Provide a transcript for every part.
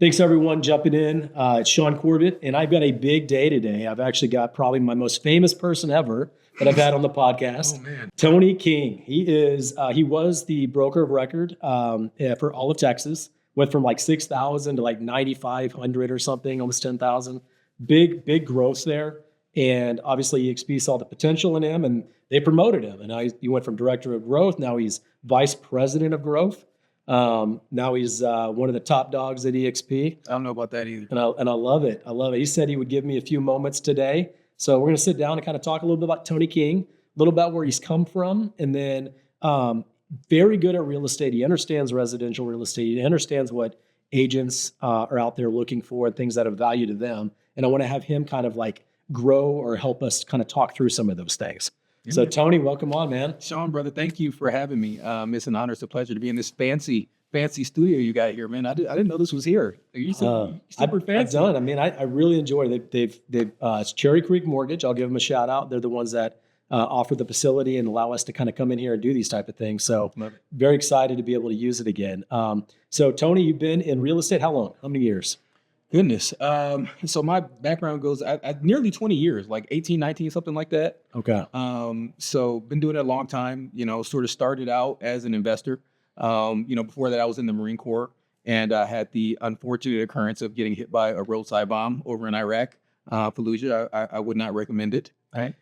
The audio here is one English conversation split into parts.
Thanks, everyone, jumping in. It's Shaune Corbett, and I've got a big day today. I've actually got probably my most famous person ever that I've had on the podcast, Tony King. He was the broker of record for all of Texas. Went from like 6,000 to like 9,500 or something, almost 10,000. Big growth there. And obviously, EXP saw the potential in him, and they promoted him. And he went from director of growth. Now he's vice president of growth. Now he's one of the top dogs at EXP. I don't know about that either. And I love it. I love it. He said he would give me a few moments today. So we're going to sit down and kind of talk a little bit about Tony King, a little about where he's come from, and then very good at real estate. He understands residential real estate. He understands what agents are out there looking for and things that have value to them. And I want to have him kind of like grow or help us kind of talk through some of those things. Yeah. So Tony, welcome on, man. Shaune, brother, thank you for having me. It's an honor. It's a pleasure to be in this fancy studio you got here, man. I didn't know this was here. You're super fancy. I mean, I really enjoy it. It's Cherry Creek Mortgage. I'll give them a shout out. They're the ones that offer the facility and allow us to kind of come in here and do these type of things. So very excited to be able to use it again. So Tony, you've been in real estate how long? How many years? Goodness. So my background goes I nearly 20 years, like 18, 19, something like that. Okay. So been doing it a long time, sort of started out as an investor. Before that I was in the Marine Corps, and I had the unfortunate occurrence of getting hit by a roadside bomb over in Iraq, Fallujah. I would not recommend it. Right.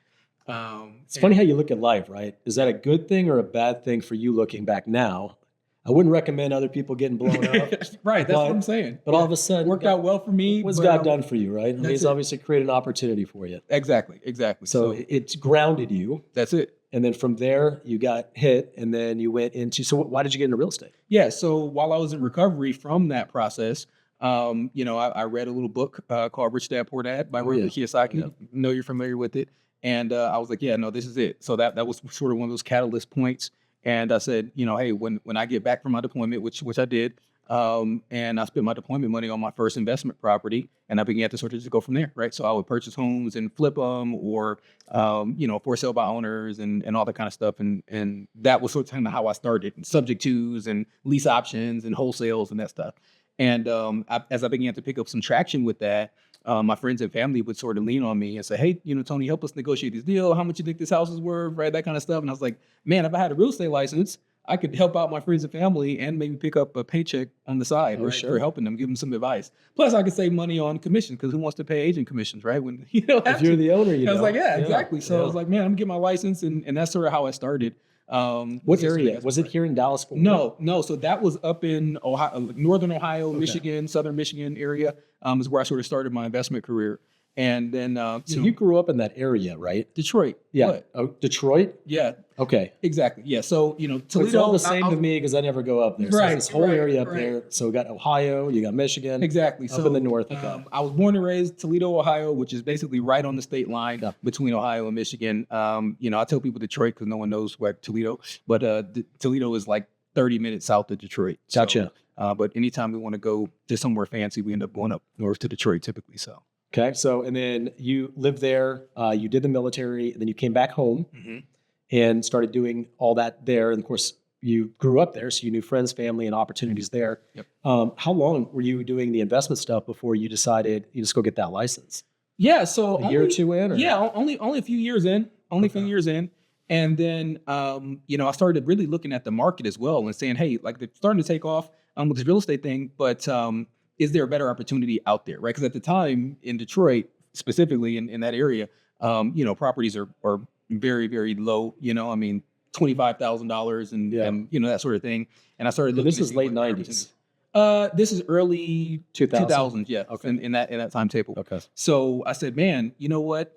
It's funny how you look at life, right? Is that a good thing or a bad thing for you looking back now? I wouldn't recommend other people getting blown up. Right, that's what I'm saying. But all of a sudden, worked out well for me. What's God done for you, right? He's obviously created an opportunity for you. Exactly. So it's grounded you. That's it. And then from there, you got hit, and then you went into. So why did you get into real estate? Yeah. So while I was in recovery from that process, I read a little book called Rich Dad Poor Dad by Robert Kiyosaki. Yep. I know you're familiar with it. And I was like, yeah, no, this is it. So that was sort of one of those catalyst points. And I said, hey, when I get back from my deployment, which I did, and I spent my deployment money on my first investment property, and I began to sort of just go from there, right? So I would purchase homes and flip them, or for sale by owners and all that kind of stuff, and that was sort of kind of how I started, and subject tos and lease options and wholesales and that stuff. And as I began to pick up some traction with that, my friends and family would sort of lean on me and say, hey, Tony, help us negotiate this deal. How much you think this house is worth, right? That kind of stuff. And I was like, man, if I had a real estate license, I could help out my friends and family and maybe pick up a paycheck on the side, right? Sure. For helping them, give them some advice. Plus, I could save money on commissions, because who wants to pay agent commissions, right? When if you're the owner, I was like, yeah, exactly. So I was like, man, I'm gonna get my license, and that's sort of how I started. What area? Was it here in Dallas? No. So that was up in Ohio, Northern Ohio, Michigan, Southern Michigan area, is where I sort of started my investment career. And then, so you grew up in that area, right? Detroit. Yeah. What? Oh, Detroit? Yeah. Okay. Exactly. Yeah. So, Toledo. It's all the same to me because I never go up there. So right. This whole area up there. So we got Ohio, you got Michigan. Exactly. Up in the north. I was born and raised Toledo, Ohio, which is basically right on the state line between Ohio and Michigan. I tell people Detroit because no one knows where Toledo, but Toledo is like 30 minutes south of Detroit. Gotcha. But anytime we want to go to somewhere fancy, we end up going up north to Detroit typically. So. Okay. So, and then you lived there, you did the military, and then you came back home and started doing all that there. And of course, you grew up there, so you knew friends, family, and opportunities there. Yep. How long were you doing the investment stuff before you decided you just go get that license? Yeah. So a year or two in? Or? Yeah. Only a few years in. A few years in. And then, I started really looking at the market as well and saying, hey, like they're starting to take off with this real estate thing, but is there a better opportunity out there, right? Because at the time in Detroit, specifically in that area, properties are very, very low, $25,000 and that sort of thing. And I started looking. This is late 90s. This is early 2000s, yeah, okay. in that timetable. Okay. So I said, man, you know what?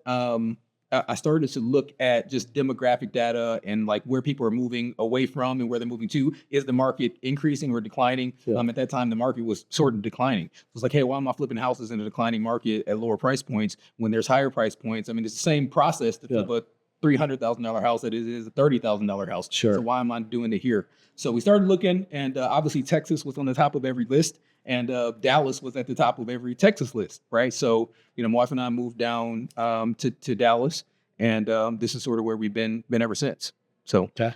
I started to look at just demographic data and like where people are moving away from and where they're moving to. Is the market increasing or declining? Yeah. At that time, the market was sort of declining. It was like, hey, why am I flipping houses in a declining market at lower price points when there's higher price points? I mean, it's the same process to flip a $300,000 house that is a $30,000 house. Sure. So why am I doing it here? So we started looking, and obviously Texas was on the top of every list. And Dallas was at the top of every Texas list, right? So, my wife and I moved down to Dallas, and this is sort of where we've been ever since. So, okay.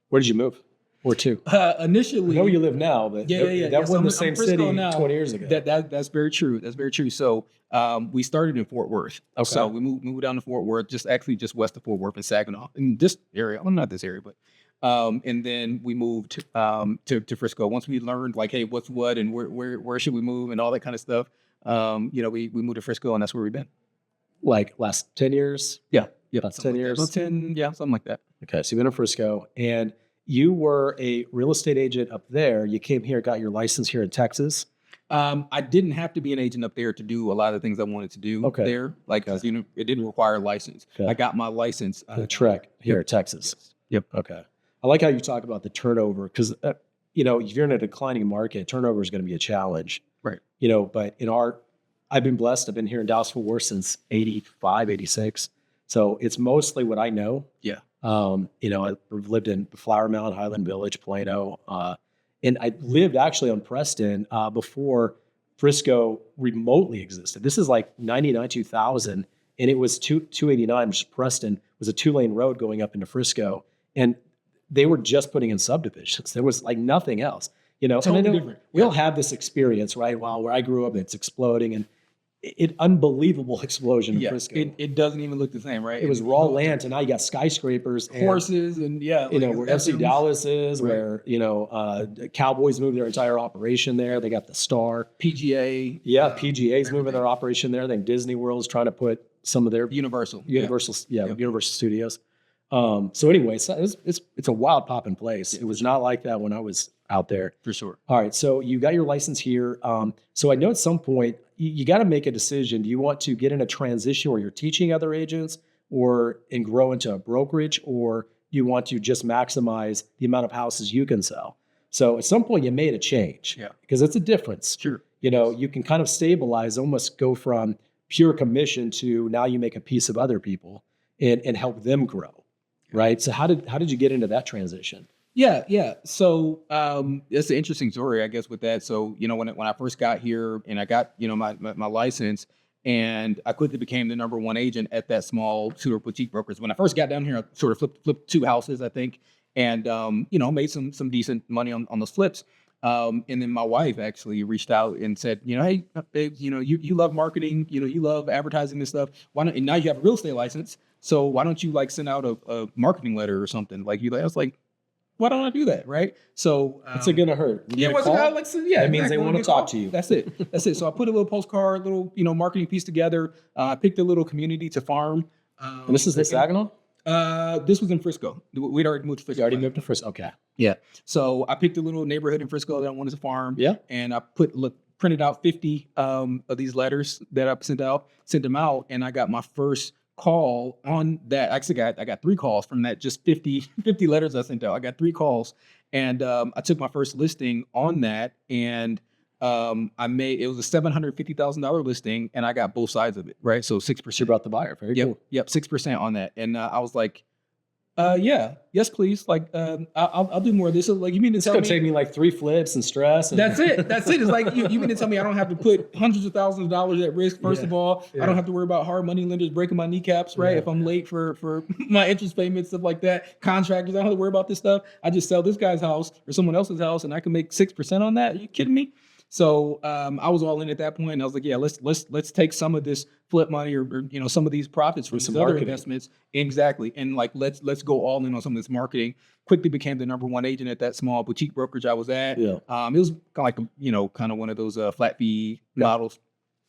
Where did you move? or two? Initially, I know where you live now, but that So wasn't the same Frisco city now. 20 years ago. That's very true. That's very true. So we started in Fort Worth. Okay. So we moved down to Fort Worth, just west of Fort Worth in Saginaw, in this area. Well, not this area, but and then we moved to Frisco. Once we learned like, hey, what's what and where should we move and all that kind of stuff. We moved to Frisco, and that's where we've been. Like last 10 years? Yeah. About 10 years? About 10, yeah, something like that. Okay, so you've been in Frisco, and you were a real estate agent up there. You came here, got your license here in Texas. I didn't have to be an agent up there to do a lot of the things I wanted to do there. Like, it didn't require a license. Okay. I got my license. Trek here in Texas. Yep. Okay. I like how you talk about the turnover because, if you're in a declining market, turnover is going to be a challenge. Right. But I've been blessed. I've been here in Dallas-Fort Worth since 85, 86. So it's mostly what I know. Yeah. I've lived in Flower Mound, Highland Village, Plano, and I lived actually on Preston before Frisco remotely existed. This is like 99, 2000, and it was 289, which is Preston, was a 2-lane road going up into Frisco, and they were just putting in subdivisions. There was like nothing else. Totally and different. We all have this experience, right? Wow, where I grew up, it's exploding, and unbelievable explosion in Frisco. It doesn't even look the same, right? It was raw land, and now you got skyscrapers, horses, and where FC Dallas is, right. Where Cowboys moved their entire operation there. They got the Star, PGA. Yeah, PGA's moving their operation there. I think Disney World's trying to put some of their Universal Studios. So anyway, it's a wild popping place. It was not like that when I was out there. For sure. All right, so you got your license here. So I know at some point you got to make a decision. Do you want to get in a transition where you're teaching other agents and grow into a brokerage, or do you want to just maximize the amount of houses you can sell? So at some point you made a change. Yeah. Because it's a difference. Sure. You can kind of stabilize, almost go from pure commission to now you make a piece of other people and help them grow. Right. So how did you get into that transition? Yeah. So it's an interesting story, I guess, with that. So, when I first got here and I got, my license, and I quickly became the #1 agent at that small sort of boutique brokers. When I first got down here, I sort of flipped 2 houses, I think, and, made some decent money on those flips. And then my wife actually reached out and said, hey, babe, you love marketing, you love advertising this stuff. Why not? And now you have a real estate license. So why don't you send out a marketing letter or something? I was like, why don't I do that? Right. So what's it going to hurt? That means they want to talk to you. That's it. So I put a little postcard, marketing piece together. I picked a little community to farm. And this is the Saginaw? This was in Frisco. We'd already moved to Frisco. You already moved to Frisco. Okay. Yeah. So I picked a little neighborhood in Frisco that I wanted to farm. Yeah. And I printed out 50 of these letters that I sent them out, and I got my first call on that. Actually, I got 3 calls from that, just 50 letters I sent out. I got 3 calls, and I took my first listing on that, and it was a $750,000 listing, and I got both sides of it, right? So 6%. You brought the buyer. Very cool. Yep, 6% on that, and I was like, yes, please. I'll do more of this. So, you mean to tell me it's gonna take me like 3 flips and stress? And That's it. It's like you mean to tell me I don't have to put hundreds of thousands of dollars at risk? First of all, I don't have to worry about hard money lenders breaking my kneecaps, right? If I'm late for my interest payments, stuff like that. Contractors, I don't have to worry about this stuff. I just sell this guy's house or someone else's house, and I can make 6% on that. Are you kidding me? So I was all in at that point. And I was like, yeah, let's take some of this flip money or some of these profits from some other investments. Exactly. And let's go all in on some of this marketing. Quickly became the #1 agent at that small boutique brokerage I was at. Yeah. It was kind of one of those flat fee models.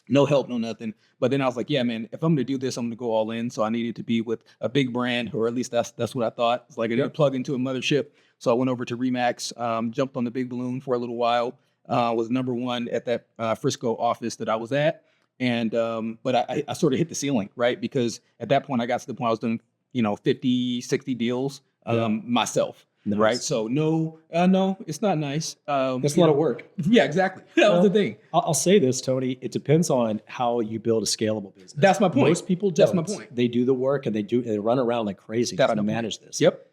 No help, no nothing. But then I was like, yeah, man, if I'm going to do this, I'm going to go all in. So I needed to be with a big brand, or at least that's what I thought. It's like I didn't plug into a mothership. So I went over to Remax, jumped on the big balloon for a little while. Was #1 at that Frisco office that I was at. And but I sort of hit the ceiling, right? Because at that point I got to the point I was doing 50, 60 deals myself. Nice. Right. So no, it's not nice. That's a lot of work. Yeah, exactly. That was the thing. I'll say this, Tony. It depends on how you build a scalable business. That's my point. Most people don't. That's my point. They do the work and they run around like crazy to manage this. Yep.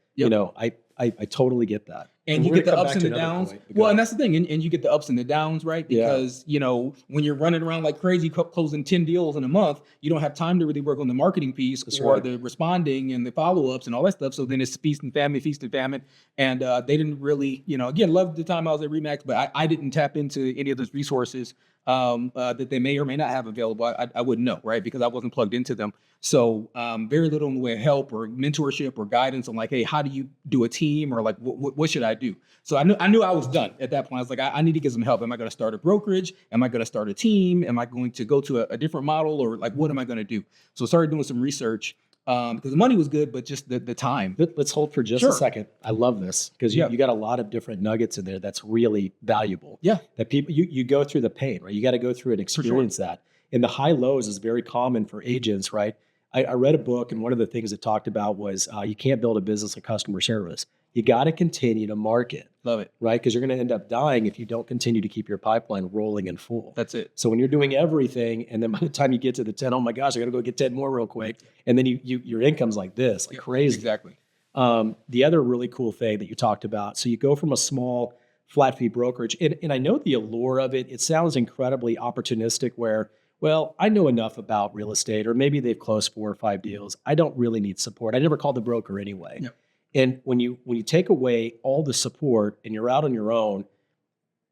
I totally get that. And you we're get the gonna come ups back and to the another downs. point. Well, and that's the thing. And you get the ups and the downs, right? Yeah. Because, you know, when you're running around like crazy, closing 10 deals in a month, you don't have time to really work on the marketing piece That's or right. the responding and the follow-ups and all that stuff. So then it's feast and famine. And they didn't really, you know, again, loved the time I was at Remax, but I didn't tap into any of those resources that they may or may not have available. I wouldn't know, right? Because I wasn't plugged into them. So very little in the way of help or mentorship or guidance on like, hey, how do you do a team, or like, what should I do? So I knew I was done at that point. I was like, I need to get some help. Am I going to start a brokerage? Am I going to start a team? Am I going to go to a different model, or like, what am I going to do? So I started doing some research because the money was good, but just the time. Let's hold for just Sure. a second. I love this because you got a lot of different nuggets in there that's really valuable. Yeah. That people, you go through the pain, right? You got to go through and experience that. And the high lows is very common for agents, right? I read a book, and one of the things it talked about was you can't build a business of customer service. You got to continue to market. Love it. Right? Because you're going to end up dying if you don't continue to keep your pipeline rolling and full. That's it. So when you're doing everything, and then by the time you get to the 10, oh my gosh, I got to go get 10 more real quick. And then your income's like this, like crazy. Exactly. The other really cool thing that you talked about, so you go from a small flat fee brokerage, and I know the allure of it. It sounds incredibly opportunistic where, well, I know enough about real estate, or maybe they've closed 4 or 5 deals. I don't really need support. I never called the broker anyway. Yep. And when you take away all the support and you're out on your own,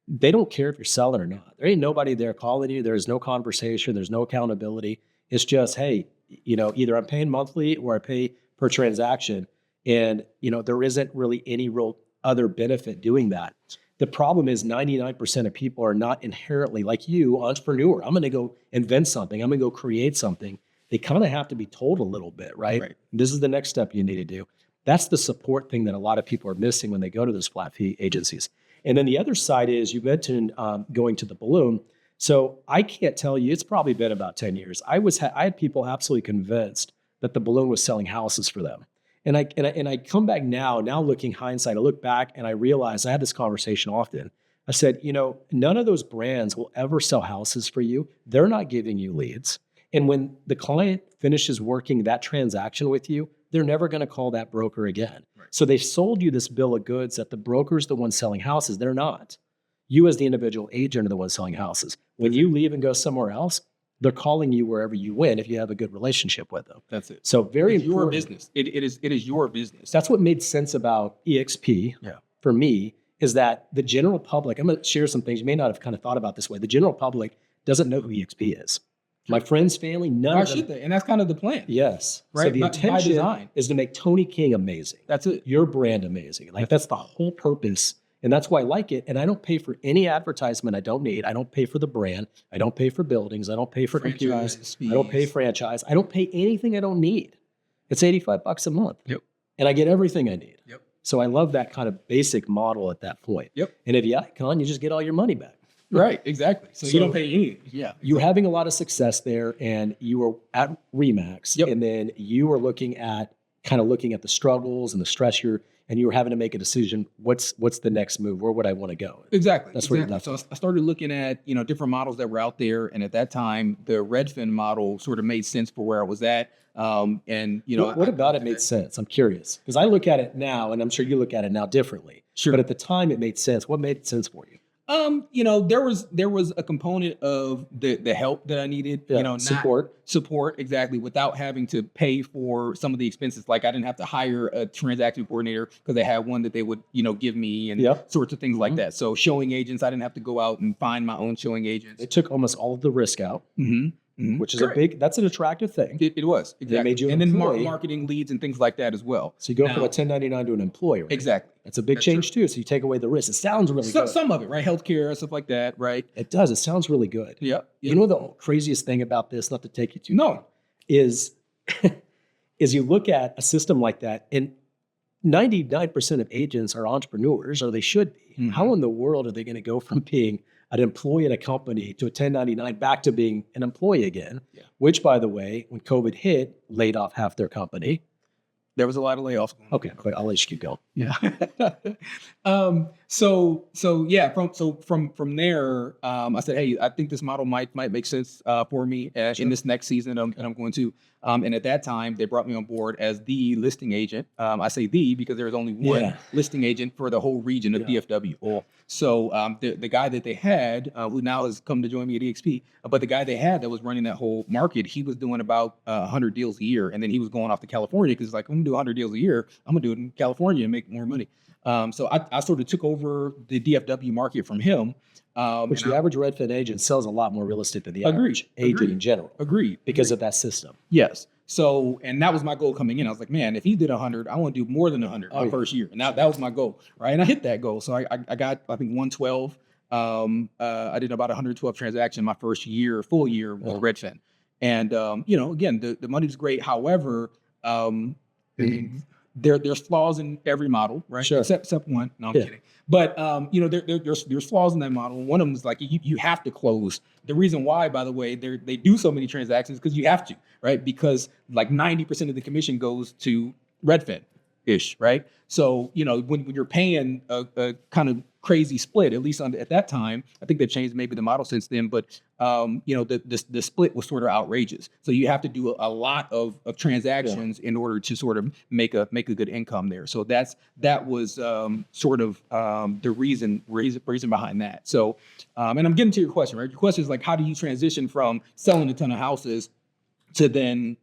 they don't care if you're selling or not. There ain't nobody there calling you. There's no conversation. There's no accountability. It's just, hey, you know, either I'm paying monthly or I pay per transaction. And, you know, there isn't really any real other benefit doing that. The problem is 99% of people are not inherently like you, entrepreneur. I'm going to go invent something. I'm going to go create something. They kind of have to be told a little bit, right? This is the next step you need to do. That's the support thing that a lot of people are missing when they go to those flat fee agencies. And then the other side is, you mentioned going to the balloon. So I can't tell you, it's probably been about 10 years. I had people absolutely convinced that the balloon was selling houses for them. And I come back now looking hindsight, I look back and I realize I had this conversation often. I said, you know, none of those brands will ever sell houses for you. They're not giving you leads. And when the client finishes working that transaction with you, they're never going to call that broker again. Right. So they sold you this bill of goods that the broker's the one selling houses. They're not. You as the individual agent are the one selling houses. When you leave and go somewhere else, they're calling you wherever you win if you have a good relationship with them. That's it. So very it's important. Your business. It is your business. That's what made sense about EXP for me, is that the general public, I'm going to share some things you may not have kind of thought about this way. The general public doesn't know who EXP is. My friends, family, none of them. Should they? And that's kind of the plan. Yes. Right. So the By intention design is to make Tony King amazing. That's it. Your brand amazing. Like that's the whole purpose. And that's why I like it. And I don't pay for any advertisement I don't need. I don't pay for the brand. I don't pay for buildings. I don't pay for computers. I don't pay franchise. I don't pay anything I don't need. It's $85 a month. Yep. And I get everything I need. Yep. So I love that kind of basic model at that point. Yep. And if you icon, you just get all your money back. Right, exactly. So you don't pay anything. Yeah. Exactly. You're having a lot of success there, and you were at Remax, and then you were looking at the struggles and the stress and you were having to make a decision. What's the next move? Where would I want to go? Exactly. That's where you're So I started looking at, different models that were out there. And at that time, the Redfin model sort of made sense for where I was at. What about it made sense? I'm curious, because I look at it now, and I'm sure you look at it now differently. Sure. But at the time it made sense. What made sense for you? There was a component of the help that I needed, support exactly, without having to pay for some of the expenses. Like I didn't have to hire a transaction coordinator because they had one that they would, give me and sorts of things like that. So showing agents, I didn't have to go out and find my own showing agents. They took almost all of the risk out. Which is that's an attractive thing. It was. Exactly. They made you an and employee. Then marketing leads and things like that as well. So you go from a 1099 to an employee, right? Exactly. That's a big change too. So you take away the risk. It sounds really good. Some of it, right? Healthcare, stuff like that, right? It does. It sounds really good. Yeah. You know the craziest thing about this, not to take you too far, is you look at a system like that, and 99% of agents are entrepreneurs, or they should be. How in the world are they going to go from being an employee at a company to a 1099 back to being an employee again? Which, by the way, when COVID hit, laid off half their company. There was a lot of layoffs going on. Okay, quick, I'll let you keep going. Yeah. From there, I said, hey, I think this model might make sense for me in this next season. And I'm going to. And at that time, they brought me on board as the listing agent. I say the because there was only one listing agent for the whole region of DFW. Cool. So the guy that they had, who now has come to join me at EXP, but the guy they had that was running that whole market, he was doing about 100 deals a year, and then he was going off to California because like, I'm gonna do 100 deals a year. I'm gonna do it in California and make more money. So I sort of took over the DFW market from him. Which the average Redfin agent sells a lot more real estate than the average agent in general. Agreed. Because of that system. Yes. So, and that was my goal coming in. I was like, man, if he did 100, I want to do more than 100 my first year. And that was my goal, right? And I hit that goal. So I got, I think, 112. I did about 112 transactions my first year, full year with Redfin. And, again, the money's great. However, there's flaws in every model, right? Sure. Except one. No, I'm kidding. But there's flaws in that model. One of them is like you have to close. The reason why, by the way, they do so many transactions because you have to, right? Because like 90% of the commission goes to Redfin-ish, right? So when you're paying a kind of crazy split, at least at that time, I think they've changed maybe the model since then, but the split was sort of outrageous. So you have to do a lot of transactions in order to sort of make a good income there. So that was sort of the reason behind that. So and I'm getting to your question, right? Your question is like, how do you transition from selling a ton of houses to then,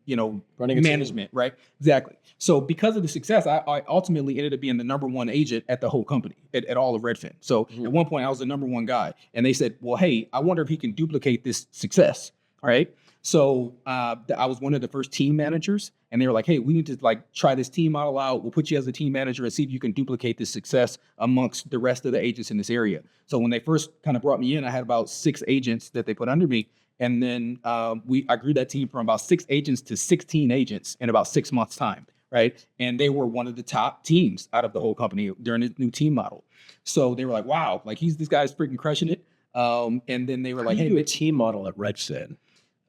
running management, right? Exactly. So because of the success, I ultimately ended up being the number one agent at the whole company, at all of Redfin. So at one point I was the number one guy, and they said, well, hey, I wonder if he can duplicate this success, all right? So I was one of the first team managers, and they were like, hey, we need to try this team model out. We'll put you as a team manager and see if you can duplicate this success amongst the rest of the agents in this area. So when they first kind of brought me in, I had about 6 agents that they put under me. And then I grew that team from about 6 agents to 16 agents in about 6 months' time, right? And they were one of the top teams out of the whole company during the new team model. So they were like, wow, this guy's freaking crushing it. And then they were like, hey, do a team model at Redfin?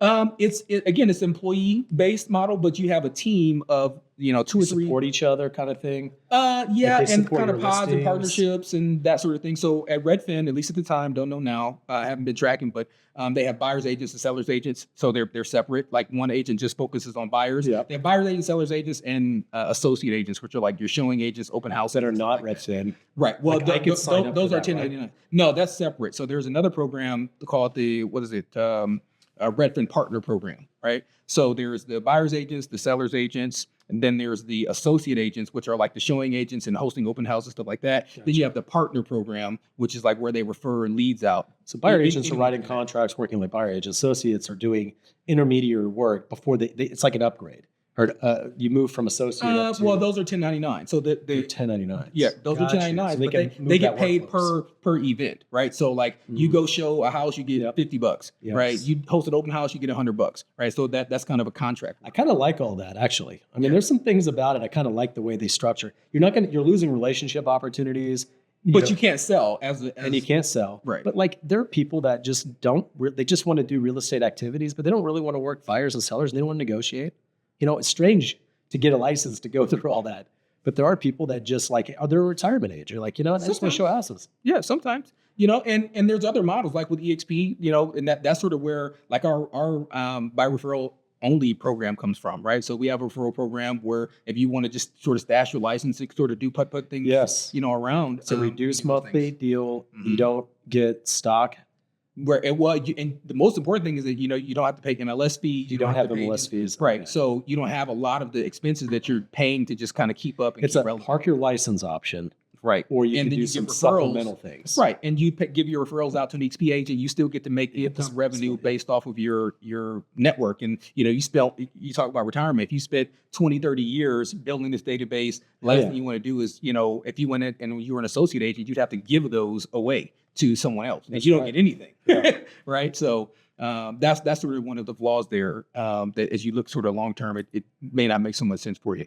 It's employee-based model, but you have a team of 2 or 3 support each other kind of thing. And kind of pods and partnerships and that sort of thing. So at Redfin, at least at the time, don't know now, I haven't been tracking, but they have buyers agents and sellers agents. So they're separate. Like one agent just focuses on buyers. Yeah. They have buyers agents, sellers agents, and associate agents, which are like your showing agents, open house that are not Redfin. Right. Well, those are 1099. Right? No, that's separate. So there's another program called Redfin Partner Program, right? So there's the buyer's agents, the seller's agents, and then there's the associate agents, which are like the showing agents and hosting open houses, stuff like that. Gotcha. Then you have the partner program, which is like where they refer leads out. So buyer agents are writing contracts, working like buyer agents. Associates are doing intermediary work before it's like an upgrade. Or you move from associate up to... Well, those are 1099. So they're 1099. Yeah, those are 1099. So they get paid per event, right? So you go show a house, you get $50, right? You host an open house, you get $100, right? So that's kind of a contract. I kind of like all that, actually. I mean, there's some things about it I kind of like the way they structure. You're losing relationship opportunities. But you can't sell and you can't sell. Right. But there are people that just they just want to do real estate activities, but they don't really want to work buyers and sellers. They don't want to negotiate. It's strange to get a license to go through all that. But there are people that just they're a retirement age. You're like, I just want to show houses. Yeah, sometimes. And there's other models like with EXP, and that's sort of where our by referral only program comes from, right? So we have a referral program where if you want to just sort of stash your license and sort of do putt things, around. It's a reduced monthly deal. Mm-hmm. You don't get stock. And the most important thing is that you don't have to pay MLS fees. You don't have MLS fees, right? So you don't have a lot of the expenses that you're paying to just kind of keep up. It's park your license option, right? Or you can do some supplemental things, right? And you give your referrals out to an XP agent. You still get to make this revenue based off of your network. And you talk about retirement. If you spent 20, 30 years building this database, last thing you want to do is if you went in and you were an associate agent, you'd have to give those away to someone else, and you don't get anything, right? So that's sort of one of the flaws there. That as you look sort of long term, it may not make so much sense for you.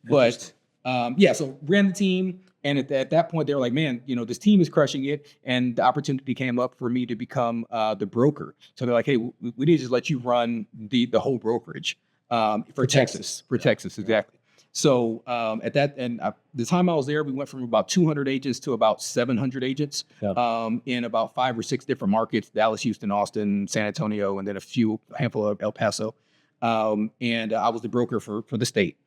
But so ran the team, and at that point they were like, man, this team is crushing it, and the opportunity came up for me to become the broker. So they're like, hey, we need to just let you run the whole brokerage for Texas, exactly. So at that, and the time I was there, we went from about 200 agents to about 700 agents in about 5 or 6 different markets: Dallas, Houston, Austin, San Antonio, and then a handful of El Paso. And I was the broker for the state.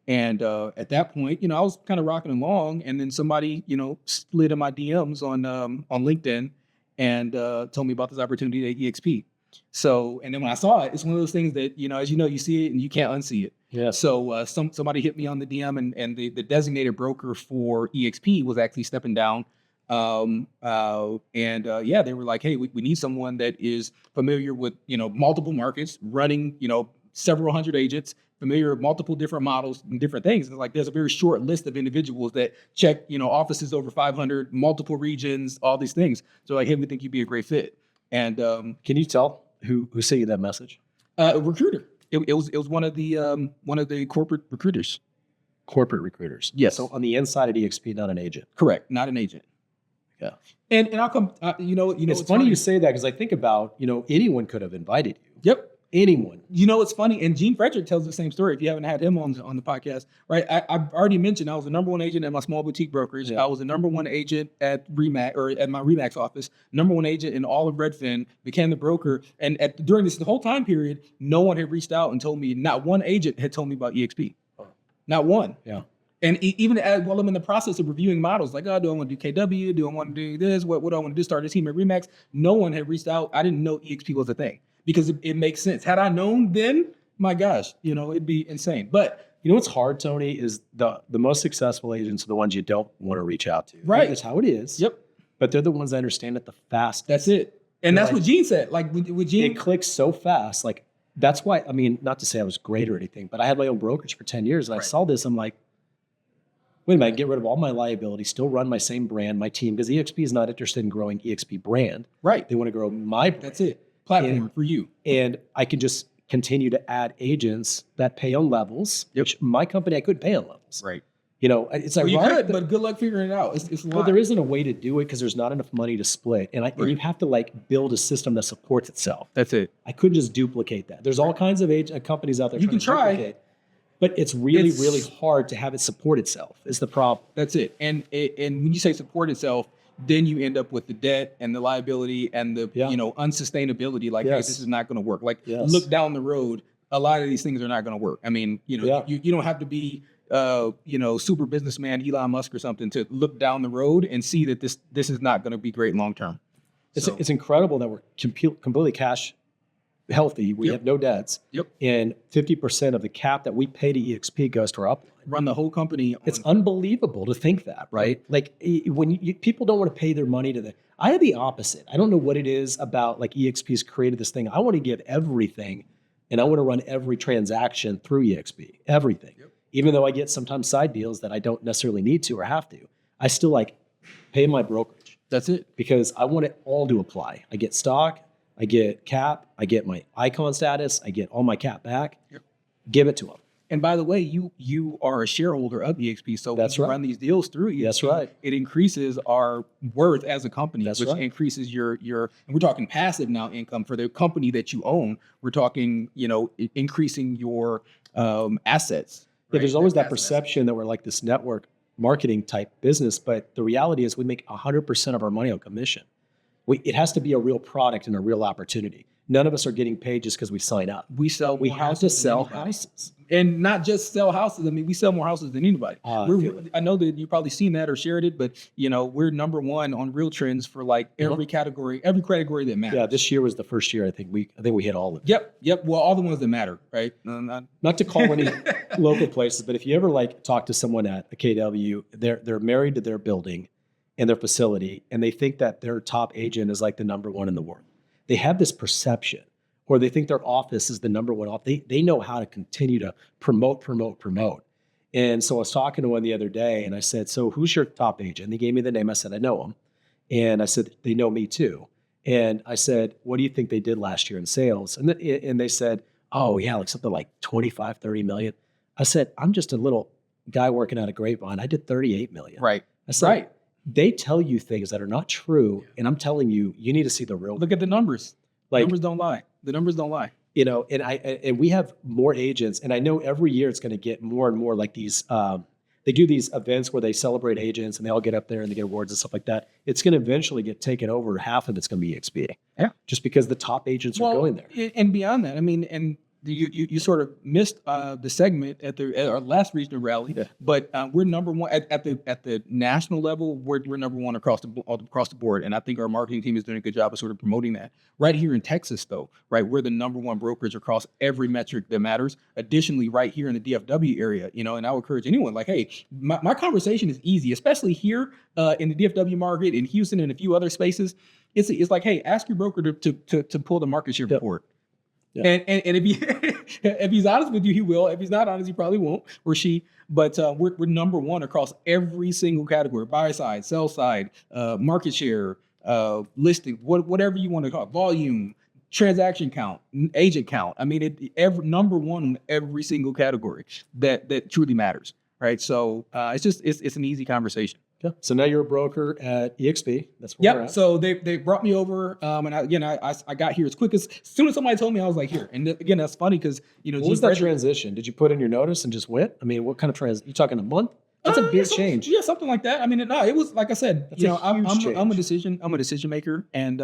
And at that point, I was kind of rocking along, and then somebody, slid in my DMs on LinkedIn and told me about this opportunity at EXP. So, and then when I saw it, it's one of those things that, as you see it and you can't unsee it. Yeah. So somebody hit me on the DM, and the designated broker for EXP was actually stepping down. They were like, hey, we need someone that is familiar with, multiple markets, running, several hundred agents, familiar with multiple different models and different things. And like, there's a very short list of individuals that check, offices over 500, multiple regions, all these things. So like, hey, we think you'd be a great fit. And can you tell who sent you that message? A recruiter. It was one of the corporate recruiters. Corporate recruiters. Yes. So on the inside of EXP, not an agent. Correct. Not an agent. Yeah. And I'll come. It's funny you say that, because I think about anyone could have invited you. Yep. Anyone. It's funny, and Gene Frederick tells the same story. If you haven't had him on the podcast, right? I've already mentioned I was the number one agent at my small boutique brokerage. Yeah. I was the number one agent at Remax, or at my Remax office. Number one agent in all of Redfin. Became the broker, and during the whole time period, no one had reached out and told me. Not one agent had told me about EXP. Not one. Yeah. And even while I'm in the process of reviewing models, like, oh, do I want to do KW? Do I want to do this? What do I want to do? Start a team at Remax? No one had reached out. I didn't know EXP was a thing, because it makes sense. Had I known then, my gosh, it'd be insane. But what's hard, Tony, is the most successful agents are the ones you don't want to reach out to. Right. That's how it is. Yep. But they're the ones that understand it the fastest. That's it. And that's what Gene said. Like with Gene, it clicks so fast. Like, that's why, not to say I was great or anything, but I had my own brokerage for 10 years, and I saw this. I'm like, wait a minute, get rid of all my liability, still run my same brand, my team, because EXP is not interested in growing EXP brand. Right. They want to grow my brand. That's it. Platform for you. And I can just continue to add agents that pay on levels, which my company, I couldn't pay on levels. Right. It's like, you could, but good luck figuring it out. It's well, there isn't a way to do it, because there's not enough money to split. And you have to build a system that supports itself. That's it. I couldn't just duplicate that. There's all kinds of companies out there. You can try. Duplicate, but it's really hard to have it support itself is the problem. That's it. And when you say support itself, then you end up with the debt and the liability and the unsustainable. Like, hey, this is not going to work. Like, look down the road, a lot of these things are not going to work. You don't have to be super businessman Elon Musk or something to look down the road and see that this is not going to be great long term. It's incredible that we're completely cash healthy. We have no debts. Yep. And 50% of the cap that we pay to EXP goes to our upline. Run the whole company. It's unbelievable to think that, right? Like, when people don't want to pay their money to I have the opposite. I don't know what it is about, like, EXP's created this thing. I want to give everything, and I want to run every transaction through EXP, everything. Yep. Even though I get sometimes side deals that I don't necessarily need to or have to, I still pay my brokerage. That's it. Because I want it all to apply. I get stock, I get cap, I get my icon status, I get all my cap back. Yep. Give it to them. And by the way, you are a shareholder of EXP, so when you run these deals through EXP, that's right. It increases our worth as a company, which increases your. And we're talking passive now income for the company that you own. We're talking, increasing your assets. Yeah, there's always that perception that we're like this network marketing type business, but the reality is we make 100% of our money on commission. It has to be a real product and a real opportunity. None of us are getting paid just because we sign up. We have to sell houses. And not just sell houses. We sell more houses than anybody. I know that you've probably seen that or shared it, but we're number one on Real Trends for every category that matters. Yeah, this year was the first year I think we hit all of them. Yep. Well, all the ones that matter, right? Not to call any local places, but if you ever talk to someone at a KW, they're married to their building and their facility, and they think that their top agent is the number one in the world. They have this perception, or they think their office is the number one office. They know how to continue to promote. And so I was talking to one the other day, and I said, so who's your top agent? And they gave me the name. I said, I know them. And I said, they know me too. And I said, what do you think they did last year in sales? And they said, oh yeah, something like 25, 30 million. I said, I'm just a little guy working out of Grapevine. I did 38 million. Right. I said, they tell you things that are not true, and I'm telling you, you need to see the real. Look at the numbers. Numbers don't lie. The numbers don't lie. and we have more agents, and I know every year it's going to get more and more like these. They do these events where they celebrate agents, and they all get up there and they get awards and stuff like that. It's going to eventually get taken over. Half of it's going to be EXP. Yeah, just because the top agents are going there. And beyond that, I mean, and you sort of missed the segment at our last regional rally, but we're number one at the national level. We're number one across the board, and I think our marketing team is doing a good job of sort of promoting that. Right here in Texas, though, right, we're the number one brokerage across every metric that matters. Additionally, right here in the DFW area, and I would encourage anyone, like, hey, my conversation is easy, especially here in the DFW market, in Houston, and a few other spaces. It's like, hey, ask your broker to pull the market share report. Yeah. And if he's honest with you, he will. If he's not honest, he probably won't, or she. But we're number one across every single category: buy side, sell side, market share, listing, whatever you want to call it, volume, transaction count, agent count. I mean, number one in every single category that truly matters, right? So it's an easy conversation. Yeah. So now you're a broker at EXP. That's where we're at. So they brought me over, and I got here as soon as somebody told me, I was like, here. And again, that's funny because what was that transition? Did you put in your notice and just went? I mean, what kind of you talking a month? That's a big change. Yeah, something like that. I mean, it was like I said. I'm a decision maker, and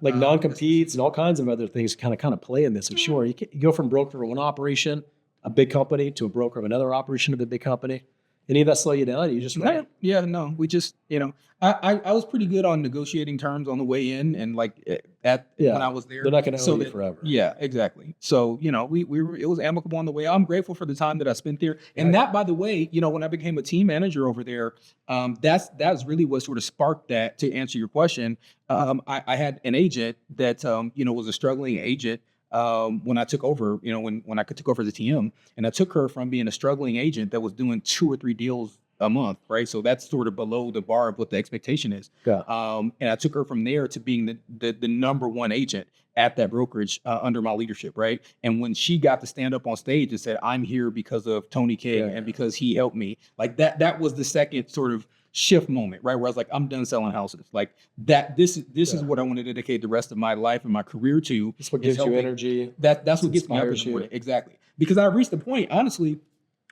like non-competes and all kinds of other things kind of play in this. I'm sure you go from broker of one operation, a big company, to a broker of another operation of a big company. Any of that slow you down? You just no. We just I was pretty good on negotiating terms on the way in, and like when I was there, they're not going to owe you forever. Yeah, exactly. So we were, it was amicable on the way. I'm grateful for the time that I spent there, and that, by the way, when I became a team manager over there, that's really what sort of sparked that. To answer your question, I had an agent that was a struggling agent. When I took over, when I took over the TM, and I took her from being a struggling agent that was doing 2 or 3 deals a month, right? So that's sort of below the bar of what the expectation is. Yeah. And I took her from there to being the number one agent at that brokerage under my leadership, right? And when she got to stand up on stage and said, "I'm here because of Tony King and because he helped me," like that was the second sort of shift moment, right? Where I was like, I'm done selling houses. Like that, this is what I want to dedicate the rest of my life and my career to. That's what gives you energy. That's what gets me up in the morning. Exactly. Because I reached the point, honestly,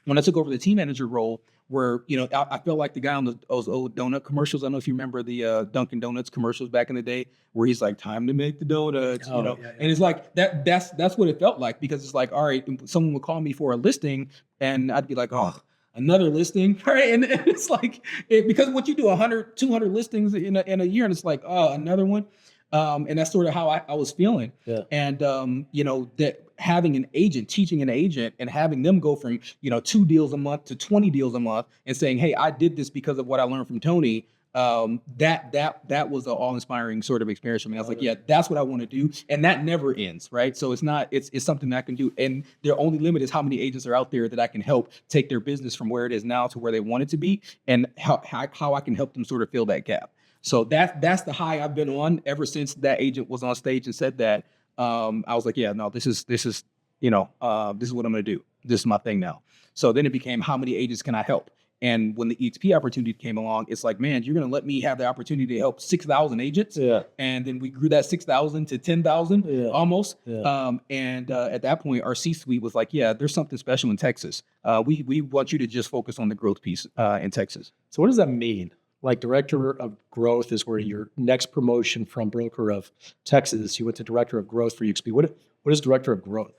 when I took over the team manager role, where I felt like the guy on those old donut commercials. I don't know if you remember the Dunkin' Donuts commercials back in the day, where he's like, "Time to make the donuts," and it's like that. That's what it felt like, because it's like, all right, someone would call me for a listing, and I'd be like, "Oh, another listing," right? And it's like, because what you do 100, 200 listings in a year, and it's like, oh, another one. And that's sort of how I was feeling. Yeah. And, that having an agent, teaching an agent and having them go from, 2 deals a month to 20 deals a month and saying, "Hey, I did this because of what I learned from Tony." That was an awe-inspiring sort of experience for me. I was like, yeah, that's what I want to do. And that never ends, right? So it's something that I can do. And their only limit is how many agents are out there that I can help take their business from where it is now to where they want it to be, and how I can help them sort of fill that gap. So that's the high I've been on ever since that agent was on stage and said that. I was like, yeah, no, this is this is what I'm going to do. This is my thing now. So then it became, how many agents can I help? And when the EXP opportunity came along, it's like, man, you're going to let me have the opportunity to help 6,000 agents. Yeah. And then we grew that 6,000 to 10,000 almost. Yeah. At that point, our C-suite was like, yeah, there's something special in Texas. We want you to just focus on the growth piece in Texas. So what does that mean? Like, director of growth is where your next promotion from broker of Texas, you went to director of growth for EXP. What is director of growth?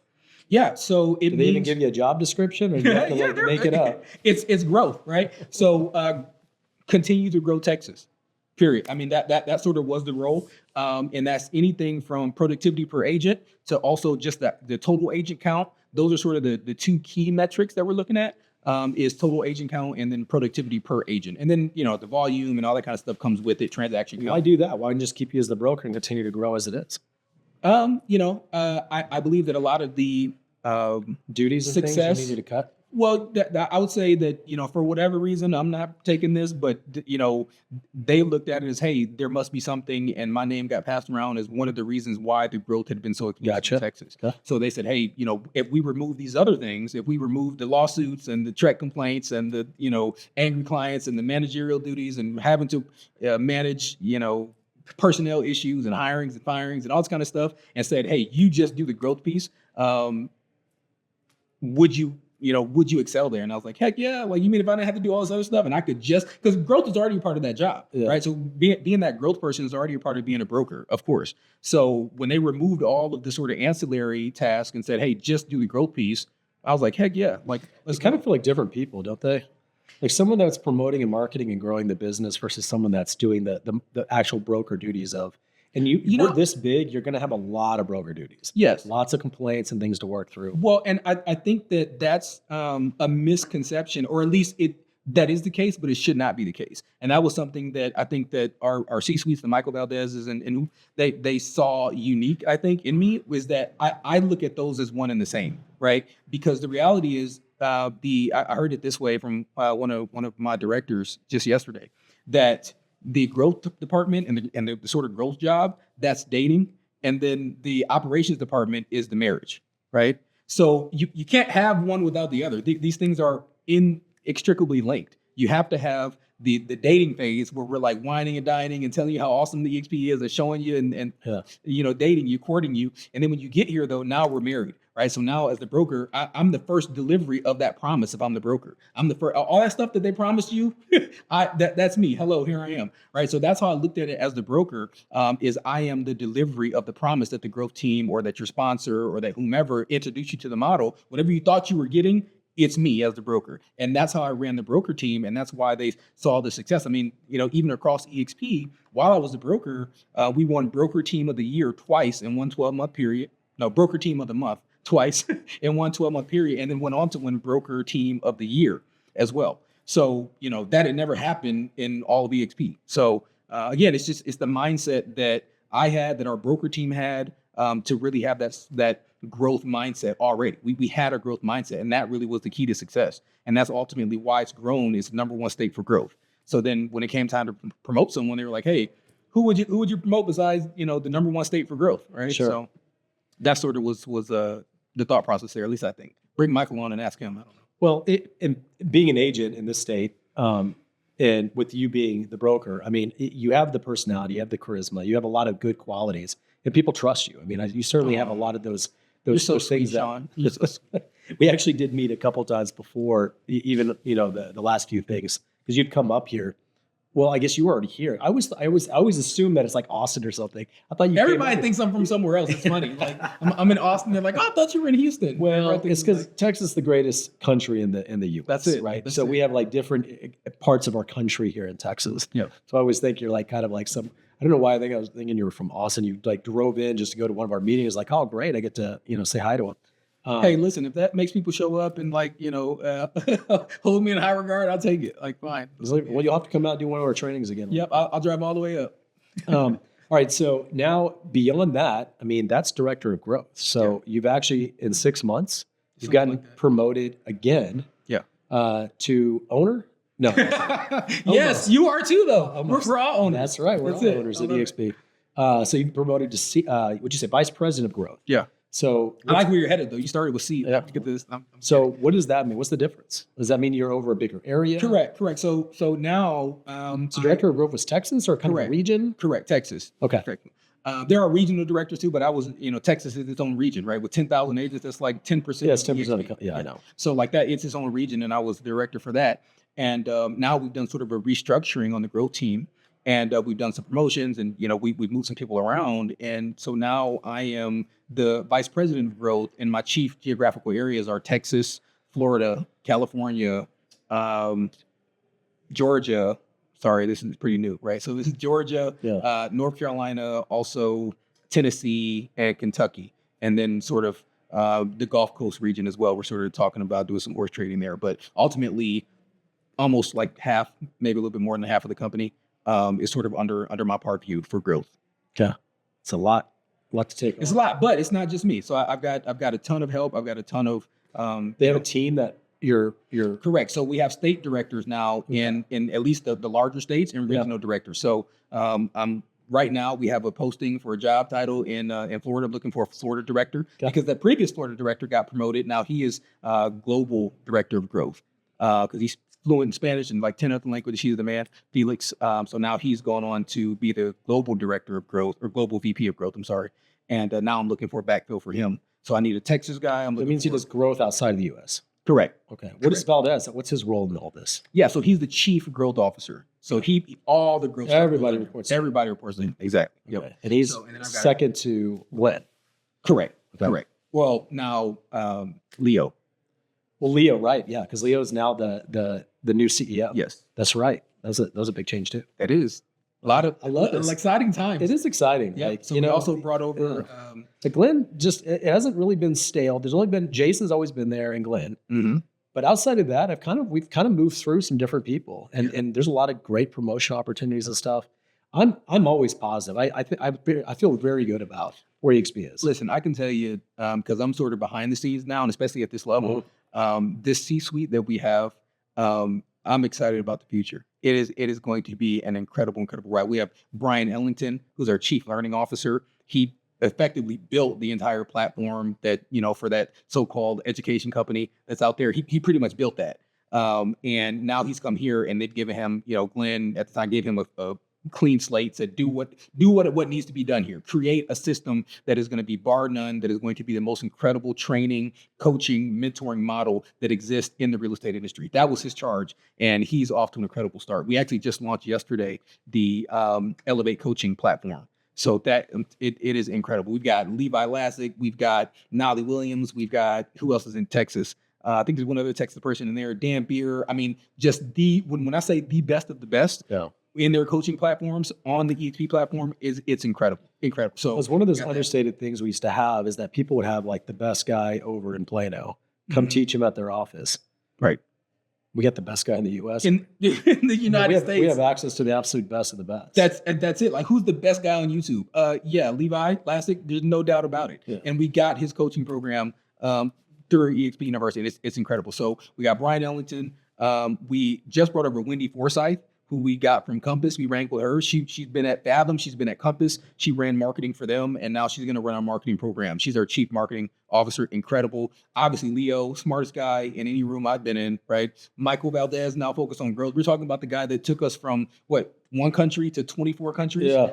Yeah, so do they even give you a job description, or you have to make it up? It's growth, right? So continue to grow Texas. Period. I mean, that sort of was the role, and that's anything from productivity per agent to also just the total agent count. Those are sort of the 2 key metrics that we're looking at. Is total agent count and then productivity per agent. And then, the volume and all that kind of stuff comes with it, transaction count. Why do that? Why not just keep you as the broker and continue to grow as it is? I believe that a lot of the duties and success things you needed to cut? Well, I would say that, for whatever reason, I'm not taking this, but, they looked at it as, hey, there must be something. And my name got passed around as one of the reasons why the growth had been so explosive in Texas. Yeah. So they said, hey, if we remove these other things, if we remove the lawsuits and the Trek complaints and the, angry clients and the managerial duties and having to manage, personnel issues and hirings and firings and all this kind of stuff, and said, hey, you just do the growth piece. Would you excel there? And I was like, heck yeah. Like, you mean if I didn't have to do all this other stuff and I could just, because growth is already a part of that job, right? So being that growth person is already a part of being a broker, of course. So when they removed all of the sort of ancillary tasks and said, hey, just do the growth piece, I was like, heck yeah. Like, let's kind of feel like different people, don't they? Like someone that's promoting and marketing and growing the business versus someone that's doing the actual broker duties of. And you're this big, you're going to have a lot of broker duties. Yes. Lots of complaints and things to work through. Well, and I think that's a misconception, or at least that is the case, but it should not be the case. And that was something that I think that our C-suites, the Michael Valdez's, and they saw unique, I think, in me, was that I look at those as one and the same, right? Because the reality is, I heard it this way from one of my directors just yesterday, that the growth department and the sort of growth job, that's dating. And then the operations department is the marriage, right? So you can't have one without the other. These things are inextricably linked. You have to have the dating phase where we're like whining and dining and telling you how awesome the EXP is and showing you and dating you, courting you. And then when you get here though, now we're married, right? So now as the broker, I'm the first delivery of that promise. If I'm the broker, I'm the first, all that stuff that they promised you, that's me. Hello, here I am, right? So that's how I looked at it as the broker, is I am the delivery of the promise that the growth team or that your sponsor or that whomever introduced you to the model, whatever you thought you were getting, it's me as the broker. And that's how I ran the broker team. And that's why they saw the success. I mean, even across EXP, while I was the broker, we won broker team of the year twice in one 12-month period. No, broker team of the month twice in one 12-month period, and then went on to win broker team of the year as well. So, that had never happened in all of EXP. So again, it's the mindset that I had, that our broker team had, to really have that growth mindset already. We had a growth mindset, and that really was the key to success. And that's ultimately why it's grown. It's the number one state for growth. So then when it came time to promote someone, they were like, hey, who would you promote besides, the number one state for growth, right? Sure. So that sort of was the thought process there, at least I think. Bring Michael on and ask him. I don't know. Well, and being an agent in this state, and with you being the broker, I mean, you have the personality, you have the charisma, you have a lot of good qualities, and people trust you. I mean, you certainly have a lot of those things. Shaune. We actually did meet a couple times before, even the last few things, because you'd come up here. Well, I guess you were already here. I always assume that it's like Austin or something. I thought everybody thinks I'm from somewhere else. It's funny. Like I'm in Austin. They're like, oh, I thought you were in Houston. Well, it's because Texas is the greatest country in the U.S. That's it, right? So we have like different parts of our country here in Texas. Yeah. So I always think you're like kind of like some. I don't know why. I was thinking you were from Austin. You like drove in just to go to one of our meetings. Like, oh, great! I get to say hi to him. Hey, listen, if that makes people show up and hold me in high regard, I'll take it. Like, fine. Well, you'll have to come out and do one of our trainings again. Yep, I'll drive all the way up. All right. So now beyond that, I mean, that's director of growth. So you've actually, in 6 months, you've gotten promoted again. Yeah. To owner? No. Yes, you are too, though. We're all owners. That's right. We're all owners at EXP. So you've promoted to what'd you say, vice president of growth? Yeah. So I like where you're headed, though. You started with C. Yeah. To get this. So what does that mean? What's the difference? Does that mean you're over a bigger area? Correct. So now, so director of growth was Texas or kind of a region? Correct. Texas. Okay. Correct. There are regional directors too, but I was, Texas is its own region, right? With 10,000 agents, that's like 10%. Yeah, it's 10%. Yeah, I know. So like that, it's its own region, and I was the director for that. And now we've done sort of a restructuring on the growth team. And we've done some promotions, and we've moved some people around, and so now I am the vice president of growth, and my chief geographical areas are Texas, Florida, California, Georgia. Sorry, this is pretty new, right? So this is Georgia, North Carolina, also Tennessee, and Kentucky, and then sort of the Gulf Coast region as well. We're sort of talking about doing some horse trading there, but ultimately, almost like half, maybe a little bit more than half of the company. Is sort of under my purview for growth. Yeah, it's a lot to take. It's a lot, but it's not just me. So I've got a ton of help. I've got a ton of. They have a team that you're correct. So we have state directors now in at least the larger states and regional directors. So right now we have a posting for a job title in Florida. I'm looking for a Florida director because the previous Florida director got promoted. Now he is global director of growth because he's fluent in Spanish and like 10 other languages. He's the man, Felix. So now he's gone on to be the global director of growth, or global VP of growth. I'm sorry. And now I'm looking for a backfill for him. So I need a Texas guy. That means he does growth outside of the U.S. Correct. Okay. What is Valdez? What's his role in all this? Yeah. So he's the chief growth officer. So all the growth. Everybody reports. Everybody reports in. Exactly. Okay. Yep. And he's second to Glenn. Correct. Okay. Correct. Well, now Leo. Well, Leo, right? Yeah, because Leo is now the new CEO. Yes, that's right. That was a big change too. It is a lot of. I love this. Exciting times. It is exciting. Yeah. Like, so we also brought over. The Glenn it hasn't really been stale. There's only been Jason's always been there and Glenn. Mm-hmm. But outside of that, we've kind of moved through some different people, and there's a lot of great promotion opportunities and stuff. I'm always positive. I feel very good about where EXP is. Listen, I can tell you because I'm sort of behind the scenes now, and especially at this level, this C-suite that we have, I'm excited about the future. It is going to be an incredible ride. We have Brian Ellington, who's our chief learning officer. He effectively built the entire platform that, for that so-called education company that's out there. He pretty much built that. And now he's come here, and they've given him, Glenn at the time gave him a clean slate, said do what needs to be done here. Create a system that is going to be bar none, that is going to be the most incredible training, coaching, mentoring model that exists in the real estate industry. That was his charge, and he's off to an incredible start. We actually just launched yesterday the Elevate coaching platform. So that it is incredible. We've got Levi Lassick, we've got Nolly Williams, we've got who else is in Texas? I think there's one other Texas person in there, Dan Beer. I mean, just when I say the best of the best, in their coaching platforms on the EXP platform it's incredible. So it's one of those understated things we used to have is that people would have like the best guy over in Plano come teach him at their office. Right. We get the best guy in the U.S. In the United States. We have access to the absolute best of the best. That's it. Like, who's the best guy on YouTube? Levi Lassick. There's no doubt about it. Yeah. And we got his coaching program through EXP University. And it's incredible. So we got Brian Ellington. We just brought over Wendy Forsyth, who we got from Compass. We ranked with her. She's been at Fathom. She's been at Compass. She ran marketing for them, and now she's going to run our marketing program. She's our chief marketing officer. Incredible. Obviously, Leo, smartest guy in any room I've been in, right? Michael Valdez, now focused on growth. We're talking about the guy that took us from, one country to 24 countries? Yeah.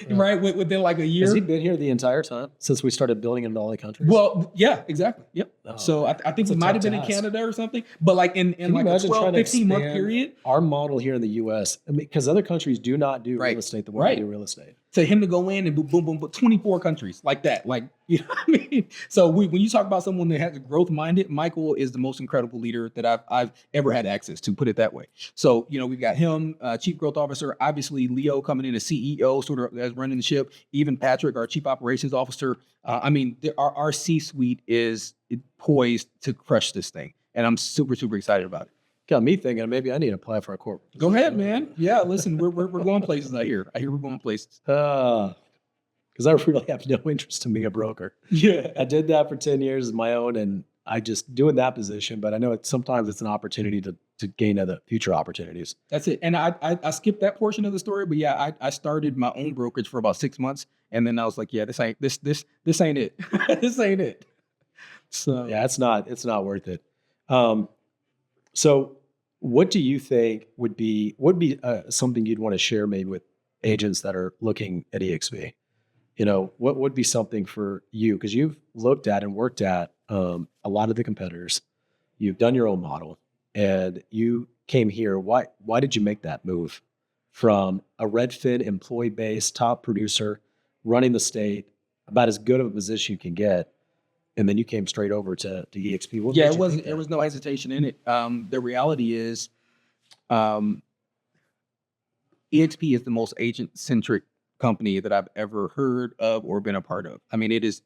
Right? Within like a year. Has he been here the entire time since we started building in all the countries? Well, yeah, exactly. Yep. So I think we might have been in Canada or something, but like in like a 12, 15-month period. Our model here in the U.S., because other countries do not do real estate the way we do real estate. To him to go in and boom, boom, boom, but 24 countries like that. Like, you know what I mean? So when you talk about someone that has growth minded, Michael is the most incredible leader that I've ever had access to, put it that way. So, we've got him, chief growth officer, obviously Leo coming in as CEO, sort of as running the ship, even Patrick, our chief operations officer. Our C-suite is poised to crush this thing. And I'm super, super excited about it. Got me thinking maybe I need to apply for a corporate. Go ahead, man. Yeah, listen, we're going places out here. I hear we're going places. Because I really have no interest in being a broker. Yeah. I did that for 10 years as my own, and I just doing that position, but I know sometimes it's an opportunity to gain other future opportunities. That's it. And I skipped that portion of the story, but yeah, I started my own brokerage for about 6 months, and then I was like, yeah, this ain't it. This ain't it. So yeah, it's not worth it. So what do you think would be something you'd want to share maybe with agents that are looking at EXP? What would be something for you? Because you've looked at and worked at a lot of the competitors. You've done your own model, and you came here. Why did you make that move from a Redfin employee-based top producer running the state, about as good of a position you can get, and then you came straight over to EXP? There was no hesitation in it. The reality is, EXP is the most agent-centric company that I've ever heard of or been a part of. I mean, it is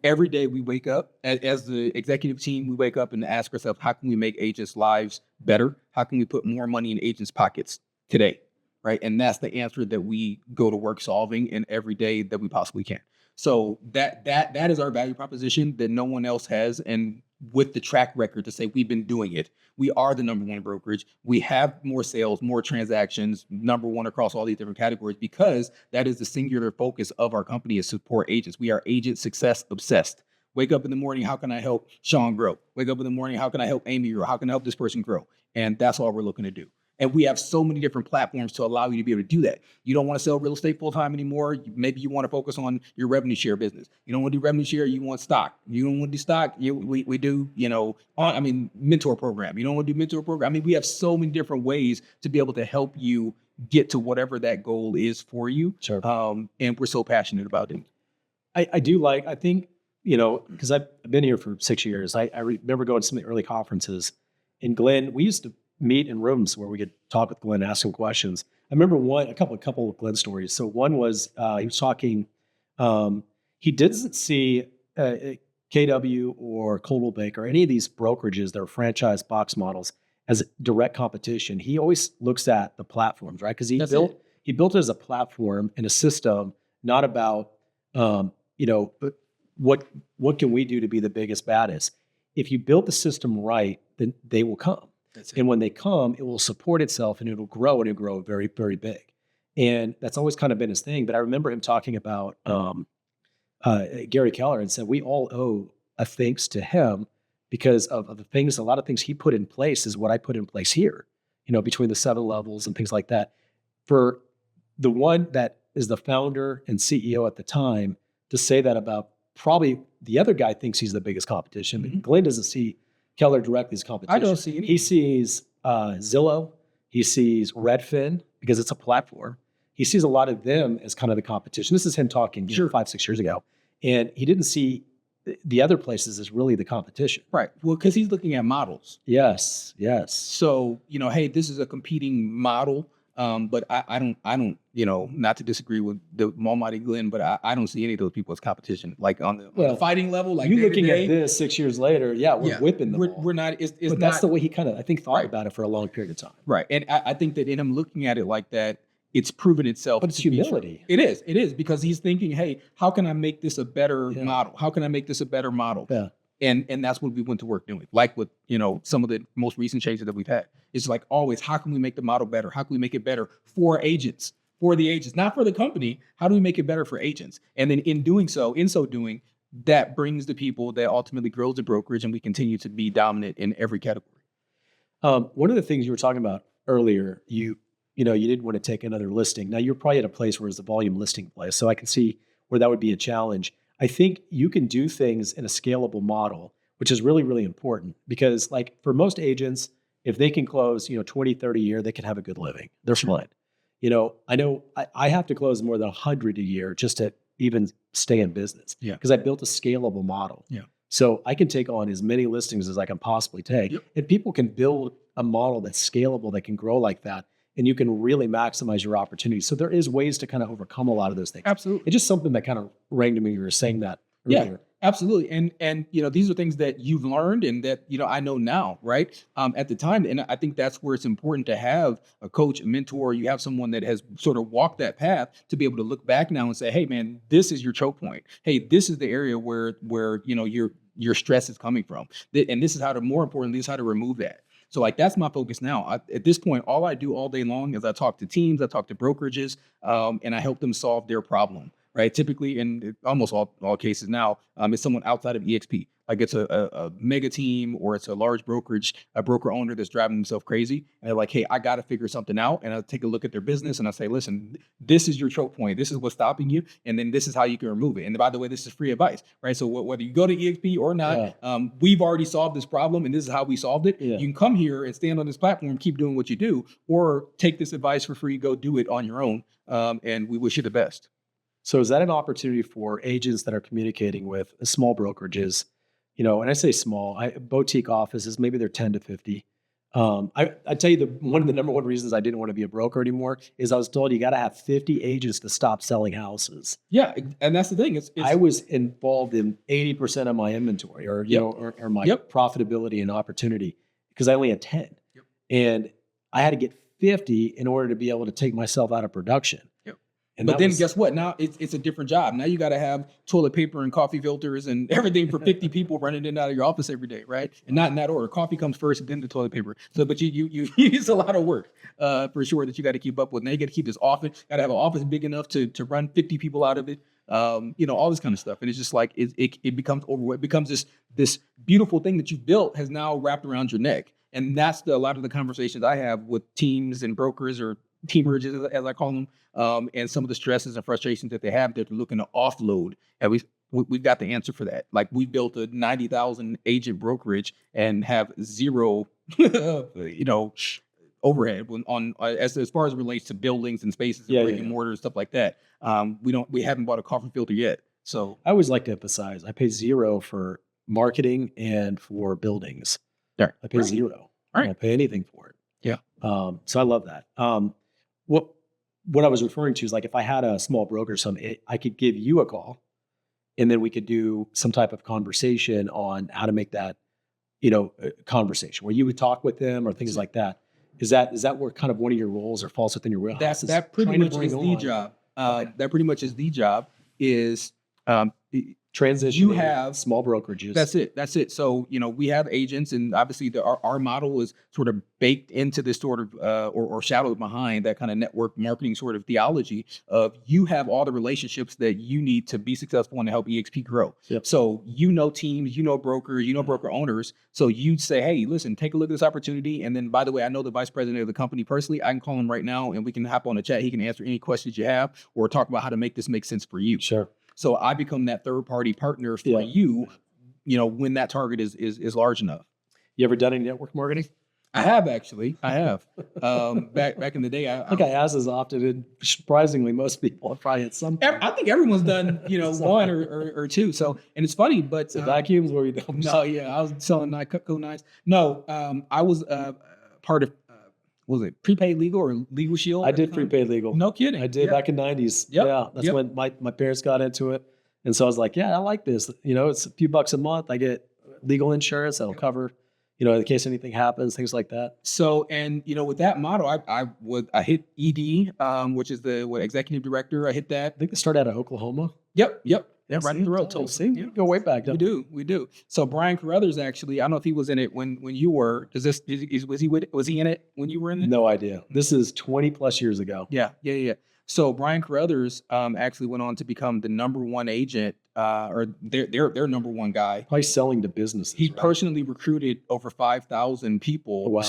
every day we wake up as the executive team, we wake up and ask ourselves, how can we make agents' lives better? How can we put more money in agents' pockets today? Right. And that's the answer that we go to work solving in every day that we possibly can. So that is our value proposition that no one else has. And with the track record to say we've been doing it, we are the number one brokerage. We have more sales, more transactions, number one across all these different categories, because that is the singular focus of our company, is support agents. We are agent success obsessed. Wake up in the morning, how can I help Shaune grow? Wake up in the morning, how can I help Amy grow? How can I help this person grow? And that's all we're looking to do. And we have so many different platforms to allow you to be able to do that. You don't want to sell real estate full time anymore. Maybe you want to focus on your revenue share business. You don't want to do revenue share. You want stock. You don't want to do stock. We do, mentor program. You don't want to do mentor program. I mean, we have so many different ways to be able to help you get to whatever that goal is for you. Sure. And we're so passionate about it. I do I think, because I've been here for 6 years. I remember going to some of the early conferences. And Glenn, we used to meet in rooms where we could talk with Glenn, ask him questions. I remember a couple of Glenn stories. So one was he was talking. He doesn't see KW or Coldwell Banker or any of these brokerages that are franchise box models as direct competition. He always looks at the platforms, right? Because he built it as a platform and a system, not about but what can we do to be the biggest, baddest? If you build the system right, then they will come. And when they come, it will support itself and it'll grow very, very big. And that's always kind of been his thing. But I remember him talking about Gary Keller and said, we all owe a thanks to him because of a lot of things he put in place is what I put in place here, between the 7 levels and things like that. For the one that is the founder and CEO at the time to say that about probably the other guy thinks he's the biggest competition, but Glenn doesn't see Keller directly as competition. I don't see any. He sees Zillow. He sees Redfin because it's a platform. He sees a lot of them as kind of the competition. This is him talking 5-6 years ago. And he didn't see the other places as really the competition. Right. Well, because he's looking at models. Yes. So, hey, this is a competing model. But I don't, not to disagree with the almighty Glenn, but I don't see any of those people as competition. Like on the fighting level, like you looking at this 6 years later, we're whipping them. We're not. But that's the way he kind of, I think, thought about it for a long period of time. Right, and I think that in him looking at it like that, it's proven itself. But it's humility. It is because he's thinking, hey, how can I make this a better model? How can I make this a better model? Yeah. And that's what we went to work doing. Like with, some of the most recent changes that we've had. It's like always, how can we make the model better? How can we make it better for agents, not for the company? How do we make it better for agents? And then in so doing, that brings the people that ultimately grows the brokerage and we continue to be dominant in every category. One of the things you were talking about earlier, you didn't want to take another listing. Now you're probably at a place where it's a volume listing place. So I can see where that would be a challenge. I think you can do things in a scalable model, which is really, really important because like for most agents, if they can close, 20, 30 a year, they can have a good living. They're fine. I know I have to close more than 100 a year just to even stay in business because I built a scalable model. Yeah. So I can take on as many listings as I can possibly take. Yep. And people can build a model that's scalable, that can grow like that. And you can really maximize your opportunities. So there is ways to kind of overcome a lot of those things. Absolutely. It's just something that kind of rang to me. You were saying that earlier. Yeah, absolutely. And these are things that you've learned and that, I know now, right? At the time. And I think that's where it's important to have a coach, a mentor. You have someone that has sort of walked that path to be able to look back now and say, hey, man, this is your choke point. Hey, this is the area where your stress is coming from. And this is more importantly, this is how to remove that. So like, that's my focus now. At this point, all I do all day long is I talk to teams, I talk to brokerages, and I help them solve their problem, right? Typically in almost all cases now, it's someone outside of EXP. Like it's a mega team or it's a large brokerage, a broker owner that's driving themselves crazy. And they're like, hey, I got to figure something out. And I'll take a look at their business and I say, listen, this is your choke point. This is what's stopping you. And then this is how you can remove it. And by the way, this is free advice, right? So whether you go to EXP or not, we've already solved this problem and this is how we solved it. Yeah. You can come here and stand on this platform, keep doing what you do, or take this advice for free, go do it on your own. And we wish you the best. So is that an opportunity for agents that are communicating with small brokerages? And I say small, boutique offices, maybe they're 10 to 50. I tell you, one of the number one reasons I didn't want to be a broker anymore is I was told you got to have 50 agents to stop selling houses. Yeah, and that's the thing. I was involved in 80% of my inventory, or my profitability and opportunity, because I only had 10, and I had to get 50 in order to be able to take myself out of production. And but then guess what? Now it's a different job. Now you got to have toilet paper and coffee filters and everything for 50 people running in and out of your office every day, right? And not in that order. Coffee comes first, then the toilet paper. So, but you use a lot of work for sure that you got to keep up with. Now you got to keep this office. Got to have an office big enough to run 50 people out of it. All this kind of stuff. And it's just like it becomes overwhelming. It becomes this beautiful thing that you've built has now wrapped around your neck. And that's a lot of the conversations I have with teams and brokers or teamers, as I call them, and some of the stresses and frustrations that they have that they're looking to offload. And we've got the answer for that. Like we built a 90,000 agent brokerage and have zero, overhead on as far as it relates to buildings and spaces and brick and mortar and stuff like that. We haven't bought a coffee filter yet. So I always like to emphasize, I pay zero for marketing and for buildings. Right. I pay zero. I don't pay anything for it. Yeah. So I love that. What I was referring to is like if I had a small broker or something, I could give you a call and then we could do some type of conversation on how to make that, conversation where you would talk with them or things like that. Is that where kind of one of your roles or falls within your wheelhouse? That pretty much is the job. That pretty much is the job is transition. You have small brokerages. That's it. So, we have agents and obviously our model is sort of baked into this sort of, or shadowed behind that kind of network marketing sort of theology of you have all the relationships that you need to be successful and to help EXP grow. Yep. So, teams, brokers, broker owners. So you'd say, hey, listen, take a look at this opportunity. And then, by the way, I know the vice president of the company personally. I can call him right now and we can hop on a chat. He can answer any questions you have or talk about how to make this make sense for you. Sure. So I become that third party partner for you, when that target is large enough. You ever done any network marketing? I have actually. I have. Back in the day, I think I ask as often, and surprisingly, most people have probably had some. I think everyone's done, one or two. So, and it's funny, but the vacuums where we don't. No, yeah, I was selling Cutco knives. No, I was part of. Was it prepaid legal or legal shield? I did prepaid legal. No kidding. I did back in '90s. Yep. Yeah, that's when my parents got into it, and so I was like, yeah, I like this. It's a few bucks a month. I get legal insurance that'll cover, in case anything happens, things like that. So, and with that model, I hit ED, which is the executive director. I hit that. I think they started out of Oklahoma. Yep. Yeah, right in the road. See, we go way back. We do. So Brian Carruthers, actually, I don't know if he was in it when you were. Was he in it when you were in it? No idea. This is 20 plus years ago. Yeah. So Brian Carruthers actually went on to become the number one agent, or their number one guy. Probably selling to businesses. He personally recruited over 5,000 people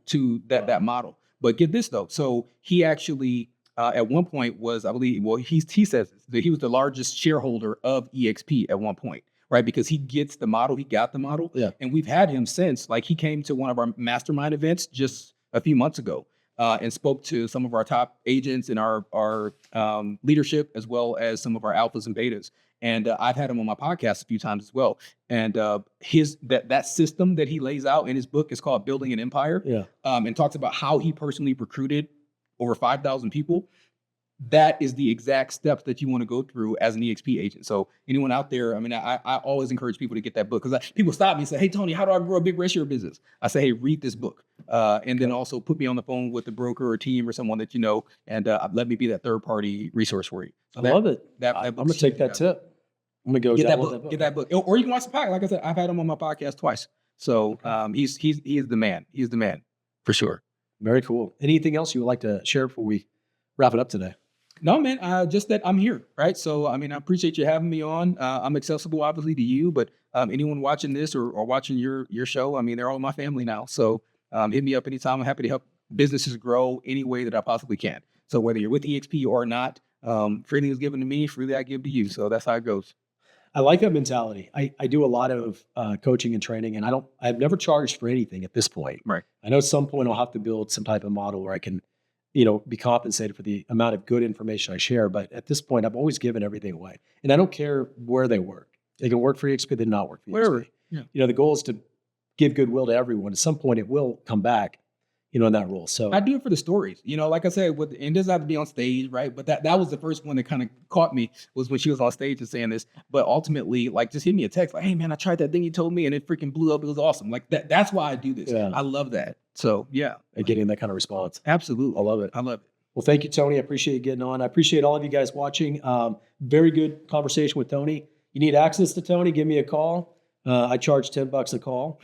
to that model. But get this though. So he actually. At one point was, I believe, he says that he was the largest shareholder of EXP at one point, right? Because he got the model. Yeah. And we've had him since. Like he came to one of our mastermind events just a few months ago and spoke to some of our top agents and our leadership, as well as some of our alphas and betas. And I've had him on my podcast a few times as well. And that system that he lays out in his book is called Building an Empire. Yeah. And talks about how he personally recruited over 5,000 people. That is the exact steps that you want to go through as an EXP agent. So anyone out there, I always encourage people to get that book because people stop me and say, hey, Tony, how do I grow a big ratio business? I say, hey, read this book. And then also put me on the phone with a broker or team or someone that and let me be that third party resource for you. So I love it. I'm going to take that tip. I'm going to go get that book. Or you can watch the podcast. Like I said, I've had him on my podcast twice. So he is the man. He is the man for sure. Very cool. Anything else you would like to share before we wrap it up today? No, man, just that I'm here, right? So, I appreciate you having me on. I'm accessible, obviously, to you, but anyone watching this or watching your show, they're all my family now. So hit me up anytime. I'm happy to help businesses grow any way that I possibly can. So whether you're with EXP or not, freely is given to me, freely I give to you. So that's how it goes. I like that mentality. I do a lot of coaching and training, and I've never charged for anything at this point. Right. I know at some point I'll have to build some type of model where I can, be compensated for the amount of good information I share. But at this point, I've always given everything away, and I don't care where they work. They can work for EXP, they not work for EXP. Wherever. Yeah. The goal is to give goodwill to everyone. At some point, it will come back. In that role. So I do it for the stories, like I said, and it doesn't have to be on stage, right? But that was the first one that kind of caught me was when she was on stage and saying this. But ultimately, like, just hit me a text like, hey man, I tried that thing you told me and it freaking blew up. It was awesome. Like that's why I do this. Yeah. I love that. So yeah. Getting that kind of response. Absolutely. I love it. Well, thank you, Tony. I appreciate you getting on. I appreciate all of you guys watching. Very good conversation with Tony. You need access to Tony, give me a call. I charge $10 a call.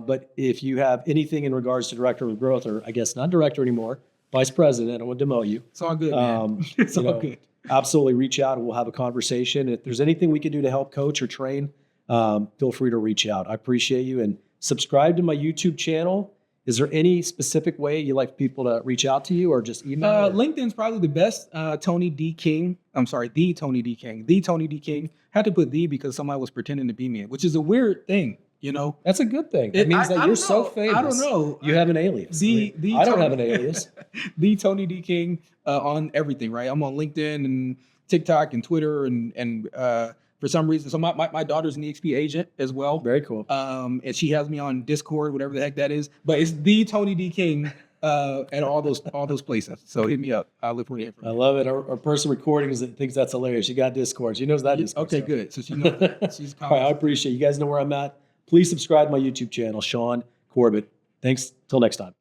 But if you have anything in regards to director of growth, or I guess not director anymore, vice president, I want to demote you. It's all good, man. It's all good. Absolutely reach out and we'll have a conversation. If there's anything we can do to help coach or train, feel free to reach out. I appreciate you, and subscribe to my YouTube channel. Is there any specific way you like people to reach out to you, or just email? LinkedIn's probably the best. Tony D. King. I'm sorry, the Tony D. King. The Tony D. King. Had to put the because somebody was pretending to be me, which is a weird thing, you know? That's a good thing. It means that you're so famous. I don't know. You have an alias. I don't have an alias. The Tony D. King on everything, right? I'm on LinkedIn and TikTok and Twitter and for some reason, so my daughter's an EXP agent as well. Very cool. And she has me on Discord, whatever the heck that is. But it's the Tony D. King at all those places. So hit me up. I'll look for the information. I love it. Our person recording thinks that's hilarious. She got Discord. She knows that Discord. Okay, good. So she knows that. She's all right, I appreciate it. You guys know where I'm at. Please subscribe to my YouTube channel, Shaune Corbett. Thanks. Till next time.